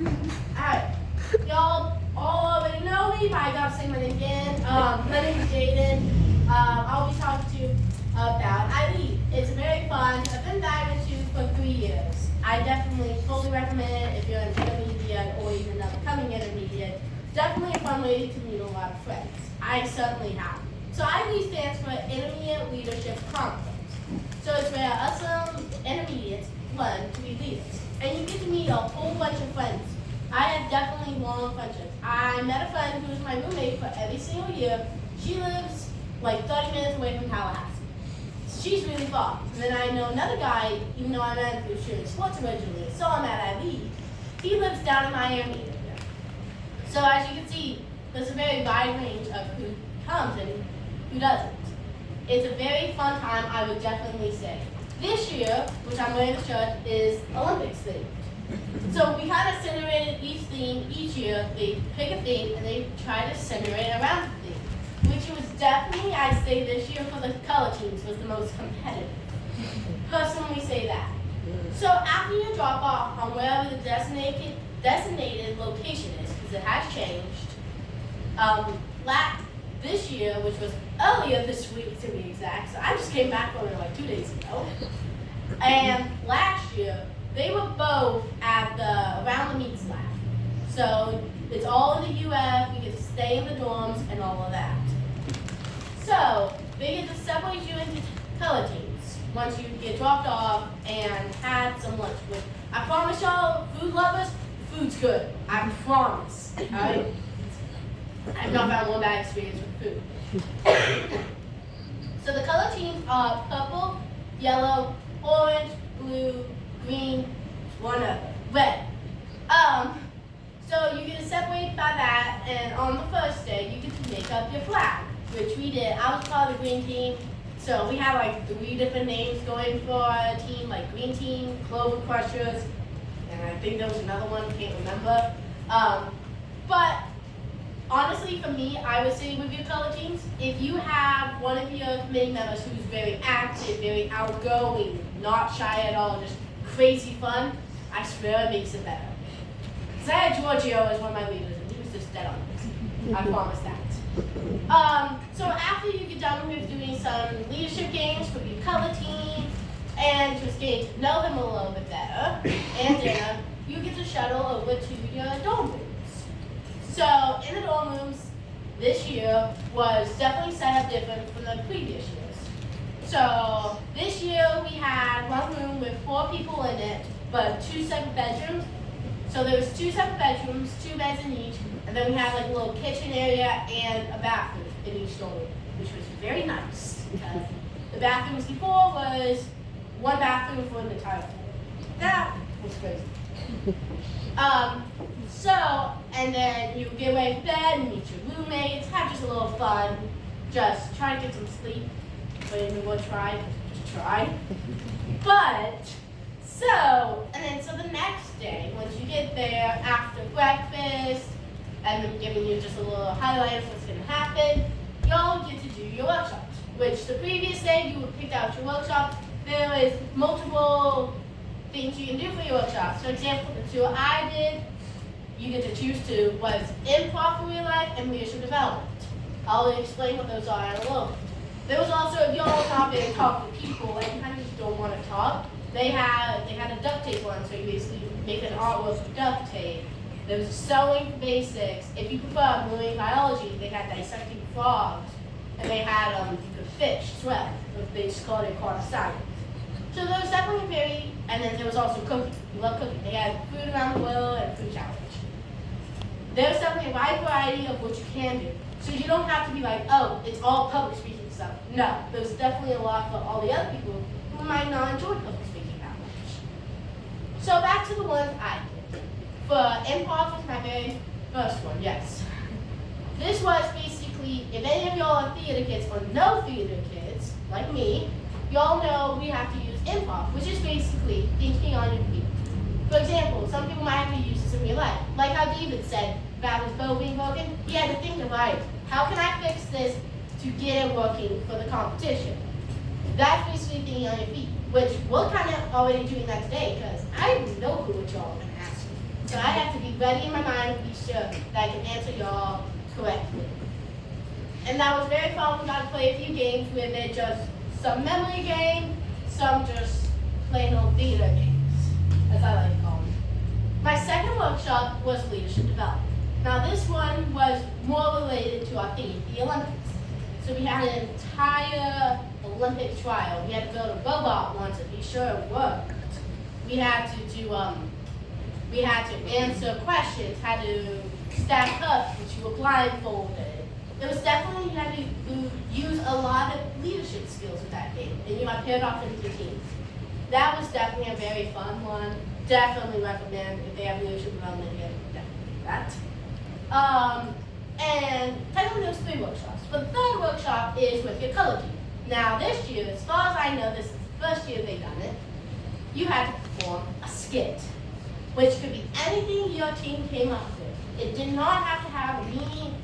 Alright, y'all all already know me, but I gotta say my name again. My name is Jaden. I'll be talking to you about iLead. It's very fun. I've been diving into for 3 years. I definitely fully recommend it if you're an intermediate or even an upcoming intermediate. Definitely a fun way to meet a lot of friends. I certainly have. So iLead stands for Intermediate Leadership Conference. So it's where us intermediates learn to be leaders. And you get to meet a whole bunch of friends. I have definitely long friendships. I met a friend who was my roommate for every single year. She lives like 30 minutes away from Tallahassee. She's really far. And then I know another guy, even though I met him through shooting sports originally, so I'm at iLead. He lives down in Miami area. So as you can see, there's a very wide range of who comes and who doesn't. It's a very fun time, I would definitely say. This year, which I'm wearing the shirt, is Olympics themed. So we kind of celebrated each theme each year. They pick a theme and they try to center it around the theme, which was definitely, I'd say this year for the color teams was the most competitive. Personally say that. So after you drop off on wherever the designated location is, because it has changed, this year, which was earlier this week to be exact, so I just came back from it like 2 days ago, and last year, they were both at around the meat slab. So it's all in the UF, we get to stay in the dorms and all of that. So they get to separate you into color teams once you get dropped off and had some lunch. Which I promise y'all, food lovers, food's good. I promise. Alright? I've not found one bad experience with food. So the color teams are purple, yellow, orange, blue, green, one other, red. So you get to separate by that, and on the first day, you get to make up your flag, which we did. I was part of the green team, so we had like 3 different names going for our team, like green team, clover crushers, and I think there was another one, can't remember. But honestly, for me, I would say with your color teams, if you have one of your committee members who's very active, very outgoing, not shy at all, just crazy fun, I swear it makes it better. Because I had Giorgio as one of my leaders, and he was just dead on it. I promise that. So after you get done with doing some leadership games for your color team, and just getting to know them a little bit better, and dinner, you get to shuttle over to your dorm rooms. So in the dorm rooms, this year was definitely set up different from the previous years. So this year we had one room with 4 people in it, but 2 separate bedrooms. So there was 2 separate bedrooms, 2 beds in each, and then we had like a little kitchen area and a bathroom in each dorm room, which was very nice. The bathrooms before was 1 bathroom for an entire floor. That was crazy. And then you get away from bed and meet your roommates, have just a little fun, just try to get some sleep. But anyone try, just try. So the next day, once you get there after breakfast, and then giving you just a little highlight of what's going to happen, y'all get to do your workshops, which the previous day you picked out your workshop. There is multiple things you can do for your workshops. For example, the 2 I did, you get to choose 2, was improv for real life and leadership development. I'll explain what those are in a little bit. There was also, if y'all come in and talk to people and kind of just don't want to talk, they had a duct tape one, so you basically make an artwork with duct tape. There was sewing for basics. If you prefer marine biology, they had dissecting frogs, and they had you could fish, swim. They just called it science. So there was definitely and then there was also cooking. We love cooking. They had food around the world and food challenge. There's definitely a wide variety of what you can do. So you don't have to be like, oh, it's all public speaking stuff. No, there's definitely a lot for all the other people who might not enjoy public speaking that much. So back to the ones I did. For improv was my very first one, yes. This was basically, if any of y'all are theater kids or no theater kids, like me, y'all know we have to use improv, which is basically thinking on your feet. For example, some people might have to use this in real life. Like how David said about his bow being broken, he had to think of, right, how can I fix this to get it working for the competition? That's basically thinking on your feet, which we're kind of already doing that today because I know who what y'all are going to ask me. So I have to be ready in my mind to be sure that I can answer y'all correctly. And that was very fun. We got to play a few games with it, just some memory game, some just plain old theater games, as I like to call them. My second workshop was leadership development. Now this one was more related to our theme, the Olympics. So we had an entire Olympic trial. We had to build a robot once and be sure it worked. We had to answer questions, had to stack up, which you were blindfolded. It was definitely, you had to use a lot of leadership skills with that game, and you had paired off into teams. That was definitely a very fun one. Definitely recommend if they have leadership development again, definitely do that. And technically there's 3 workshops, but the third workshop is with your color team. Now this year, as far as I know, this is the first year they've done it, you had to perform a skit, which could be anything your team came up with. It did not have to have a meaning.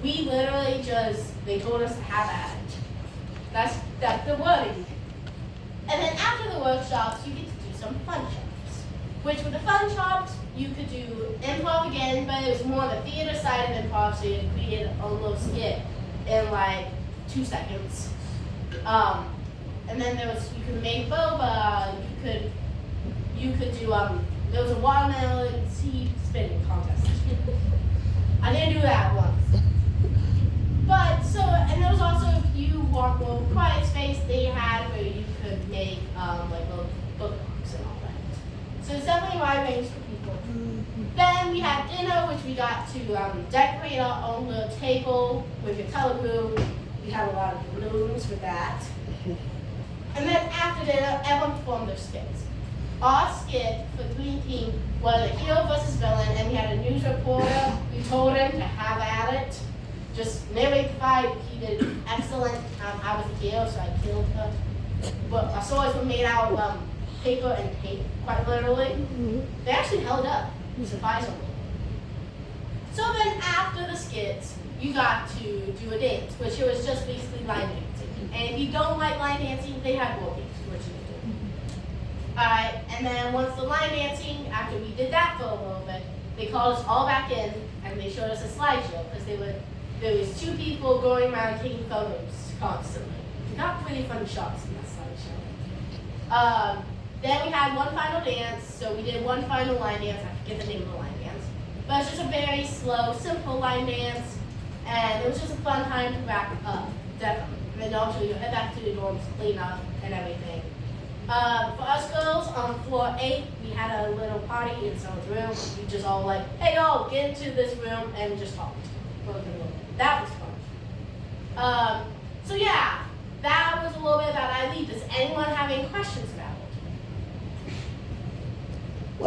We literally they told us to have at it. That's the wording. And then after the workshops, you get to do some fun shops. Which with the fun shops, you could do improv again, but it was more on the theater side of improv, so you had to create a little skit in like 2 seconds. And then you could make boba, you could do, there was a watermelon seed spinning contest. I didn't do that once. But and there was also, if you walk over quiet space, they had where you could make like little bookmarks and all that. So it's definitely a wide range for people. Then we had dinner, which we got to decorate our own little table with your color glue. We had a lot of balloons with that. And then after dinner, everyone performed their skits. Our skit for the green team was a hero versus villain, and we had a news reporter. We told him to have at it. Just narrate the fight. He did excellent. I was the hero, so I killed her. But our swords were made out of paper and tape, quite literally. They actually held up, surprisingly. So then after the skits, you got to do a dance, which it was just basically line dancing. And if you don't like line dancing, they had more games, which you can do. Alright, and then once the line dancing, after we did that for a little bit, they called us all back in and they showed us a slideshow because there was 2 people going around taking photos constantly. We got pretty funny shots in that slideshow. Then we had one final dance, so we did one final line dance. I forget the name of the line dance. But it's just a very slow, simple line dance, and it was just a fun time to wrap up, definitely. And then also you head back to the dorms, clean up, and everything. For us girls, on floor 8, we had a little party in someone's room. We just all like, hey y'all, get into this room, and we just talked. That was fun. So yeah, that was a little bit about iLead. Does anyone have any questions about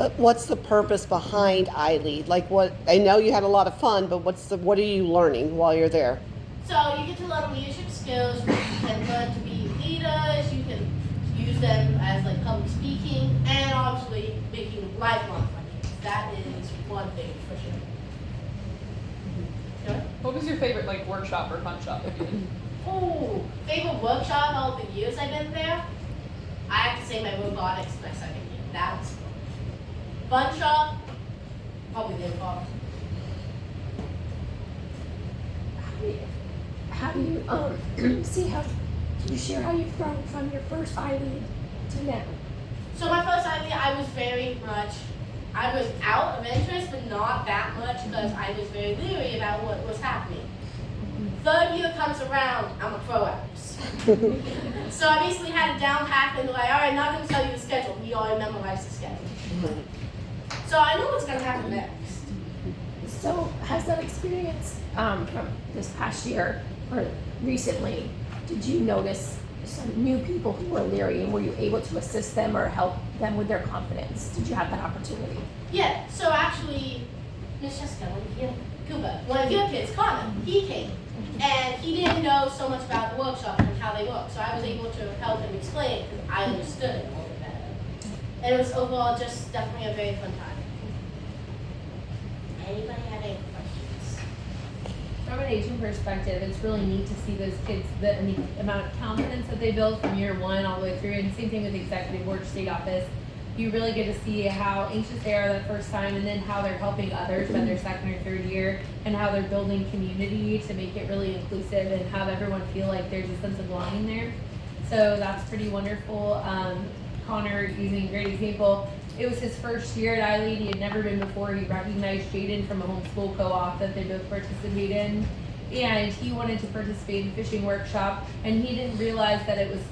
it? What's the purpose behind iLead? Like what? I know you had a lot of fun, but what are you learning while you're there? So you get to learn leadership skills. You can learn to be leaders. You can use them as like public speaking, and obviously making lifelong friendships. That is one thing for sure. What was your favorite workshop or fun shop that you did? Oh, favorite workshop all the years I've been there? I have to say my robotics my second year. That was fun. Fun shop, probably the improv. How do you can you share how you've grown from your first iLead to now? So my first idea, I was out of interest, but not that much because I was very leery about what was happening. Third year comes around, I'm a pro at this. So I basically had it down packed and like, all right, not going to tell you the schedule. We already memorized the schedule. So I know what's going to happen next. So has that experience from this past year or recently, did you notice some new people who were leery, and were you able to assist them or help them with their confidence? Did you have that opportunity? Yeah, so actually, Miss Jessica, one of your kids, Connor, he came. And he didn't know so much about the workshop and how they work, so I was able to help him explain it because I understood it a little bit better. And it was overall just definitely a very fun time. Anybody have any questions? From an aging perspective, it's really neat to see those kids, the amount of confidence that they build from year 1 all the way through, and same thing with the executive board state office. you really get to see how anxious they are that first time, and then how they're helping others by their second or third year, and how they're building community to make it really inclusive and have everyone feel like there's a sense of belonging there. So that's pretty wonderful. Connor, using a great example, it was his first year at iLead. He had never been before. He recognized Jaden from a homeschool co-op that they both participate in, and he wanted to participate in fishing workshop, and he didn't realize that it was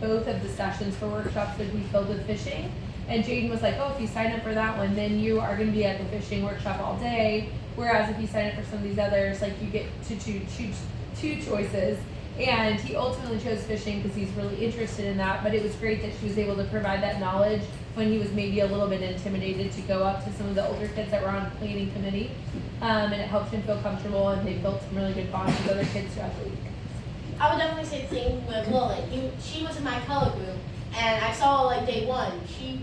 both of the sessions for workshops would be filled with fishing. And Jaden was like, oh, if you sign up for that one, then you are going to be at the fishing workshop all day. Whereas if you sign up for some of these others, like you get to choose two choices. And he ultimately chose fishing because he's really interested in that. But it was great that she was able to provide that knowledge when he was maybe a little bit intimidated to go up to some of the older kids that were on the planning committee. And it helped him feel comfortable, and they built some really good bonds with other kids throughout the week. I would definitely say the same with Lily. She was in my color group, and I saw like day one, she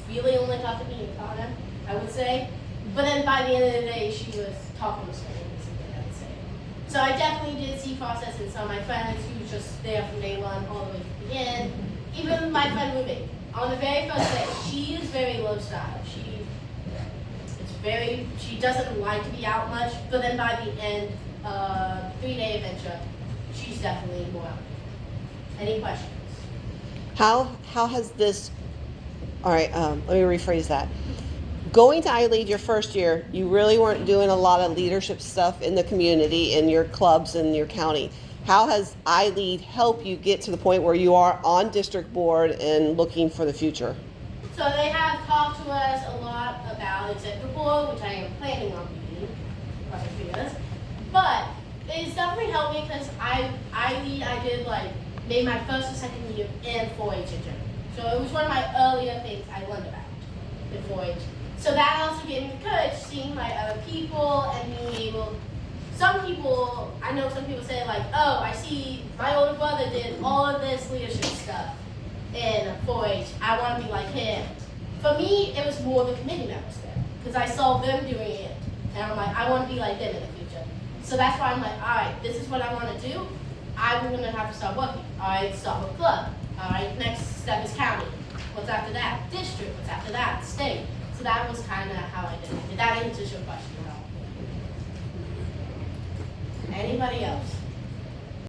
really only talked to me and Connor, I would say. But then by the end of the day, she was talking to someone, basically, I would say. So I definitely did see process in some of my friends who was just there from day one all the way to the end. Even my friend Ruby, on the very first day, she is very low style. She doesn't like to be out much, but then by the end, 3-day adventure, she's definitely more out. Any questions? How has this, all right, let me rephrase that. Going to iLead your first year, you really weren't doing a lot of leadership stuff in the community, in your clubs, in your county. How has iLead helped you get to the point where you are on district board and looking for the future? So they have talked to us a lot about executive board, which I am planning on being, but it's definitely helped me because I did like maybe my first or second year in 4-H in general. So it was one of my earlier things I learned about in 4-H. So that also gave me the courage, seeing my other people and being able. I know some people say like, oh, I see my older brother did all of this leadership stuff in 4-H. I want to be like him. For me, it was more the committee members there because I saw them doing it, and I'm like, I want to be like them in the future. So that's why I'm like, all right, this is what I want to do. I'm going to have to start working. All right, start with club. All right, next step is county. What's after that? District. What's after that? State. So that was kind of how I did it. Did that answer your question at all? Anybody else?